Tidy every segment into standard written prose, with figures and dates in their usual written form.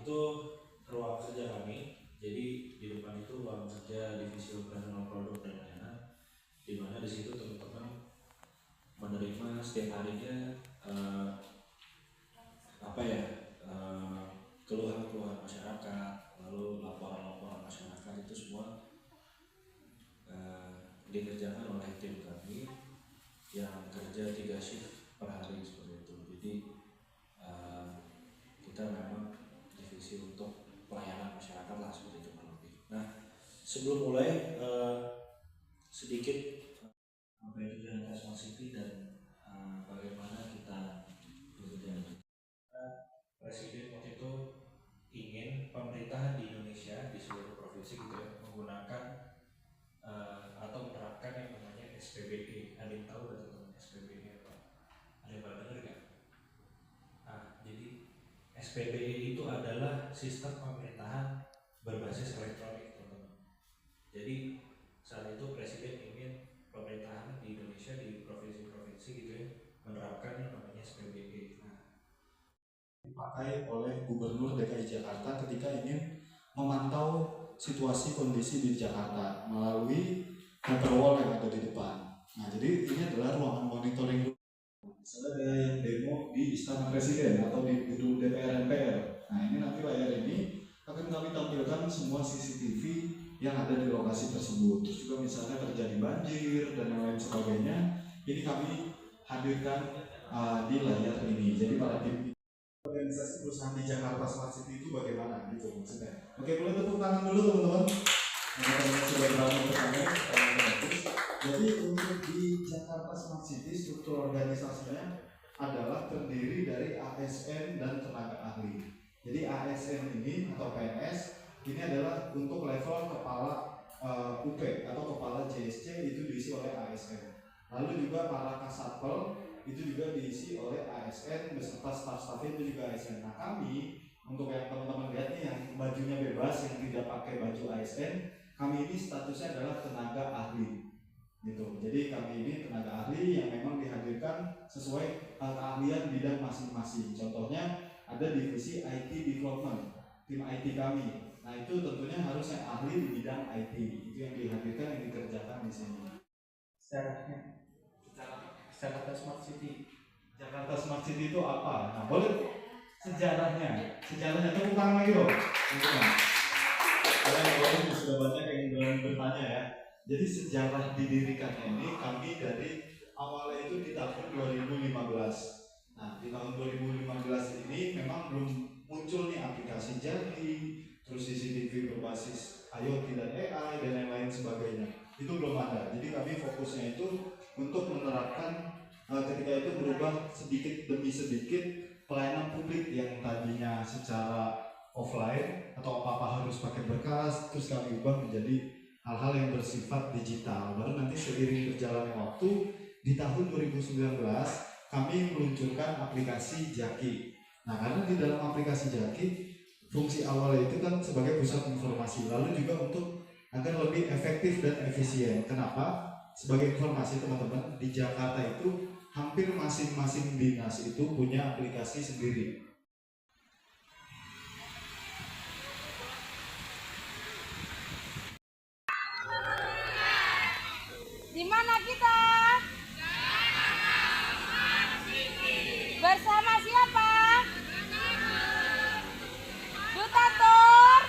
itu ruang kerja kami. Jadi di depan itu ruang kerja divisi operasional produk dan layanan, di mana di situ teman-teman menerima setiap harinya keluhan-keluhan masyarakat, lalu laporan-laporan masyarakat itu semua dikerjakan oleh tim kami yang kerja 3 shift per hari seperti itu. Jadi kita memang divisi untuk pelayanan masyarakat lah seperti itu kurang lebih. Nah, sebelum mulai sedikit apa itu jaringan Smart City dan bagaimana kita bekerja. Presiden waktu itu ingin pemerintahan di Indonesia di seluruh provinsi gitu ya, menggunakan atau menerapkan yang namanya SPBE. Ada yang tahu nggak teman-teman SPBE apa? Ada yang pernah dengar nggak? Jadi SPBE itu adalah sistem pemerintahan berbasis elektronik, teman-teman. Jadi saat itu Presiden ingin pemerintahan di Indonesia di provinsi-provinsi gitu ya menerapkan yang namanya SPBE. Dipakai oleh Gubernur DKI Jakarta ketika ingin memantau situasi kondisi di Jakarta melalui hyperwall yang ada di depan. Nah, jadi ini adalah ruangan monitoring. Misalnya ada yang demo di Istana Presiden atau di gedung DPR MPR. Nah, ini nanti layar ini akan kami tampilkan semua CCTV yang ada di lokasi tersebut. Terus juga misalnya terjadi banjir dan lain sebagainya, ini kami hadirkan di layar ini. Jadi para tim organisasi perusahaan di Jakarta Smart City itu bagaimana gitu maksudnya. Oke, boleh tepuk tangan dulu teman-teman. Sudah berani bertanya. Jadi untuk di Jakarta Smart City struktur organisasinya adalah terdiri dari ASN dan tenaga ahli. Jadi ASN ini atau PNS ini adalah untuk level kepala UP atau kepala JSC itu diisi oleh ASN. Lalu juga para kasatpel itu juga diisi oleh ASN beserta staf-stafnya itu juga ASN. Nah, kami untuk yang teman-teman lihat nih yang bajunya bebas yang tidak pakai baju ASN, kami ini statusnya adalah tenaga ahli gitu. Jadi kami ini tenaga ahli yang memang dihadirkan sesuai keahlian bidang masing-masing. Contohnya ada divisi IT development, tim IT kami. Nah, itu tentunya harus yang ahli di bidang IT. Itu yang dihadirkan, yang dikerjakan di sini. Jakarta Smart City. Jakarta Smart City itu apa? Nah, boleh sejarahnya. Sejarahnya tepuk tangan lagi dong. Karena sudah banyak yang bertanya ya. Jadi sejarah didirikannya ini kami dari awalnya itu di tahun 2015. Nah, di tahun 2015 ini memang belum muncul nih aplikasi Jaki, terus CCTV berbasis IoT dan AI dan lain-lain sebagainya. Itu belum ada. Jadi kami fokusnya itu untuk menerapkan ketika itu berubah sedikit demi sedikit pelayanan publik yang tadinya secara offline atau apa-apa harus pakai berkas, terus kami ubah menjadi hal-hal yang bersifat digital. Baru nanti seiring berjalannya waktu di tahun 2019 kami meluncurkan aplikasi Jaki. Nah, karena di dalam aplikasi Jaki fungsi awalnya itu kan sebagai pusat informasi, lalu juga untuk agar lebih efektif dan efisien. Kenapa? Sebagai informasi teman-teman, di Jakarta itu hampir masing-masing dinas itu punya aplikasi sendiri. Di mana kita? Bersama siapa? Duta Tor.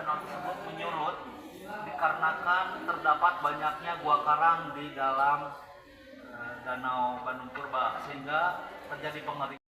danau tersebut menyurut dikarenakan terdapat banyaknya gua karang di dalam Danau Bandung Purba, sehingga terjadi pengeringan.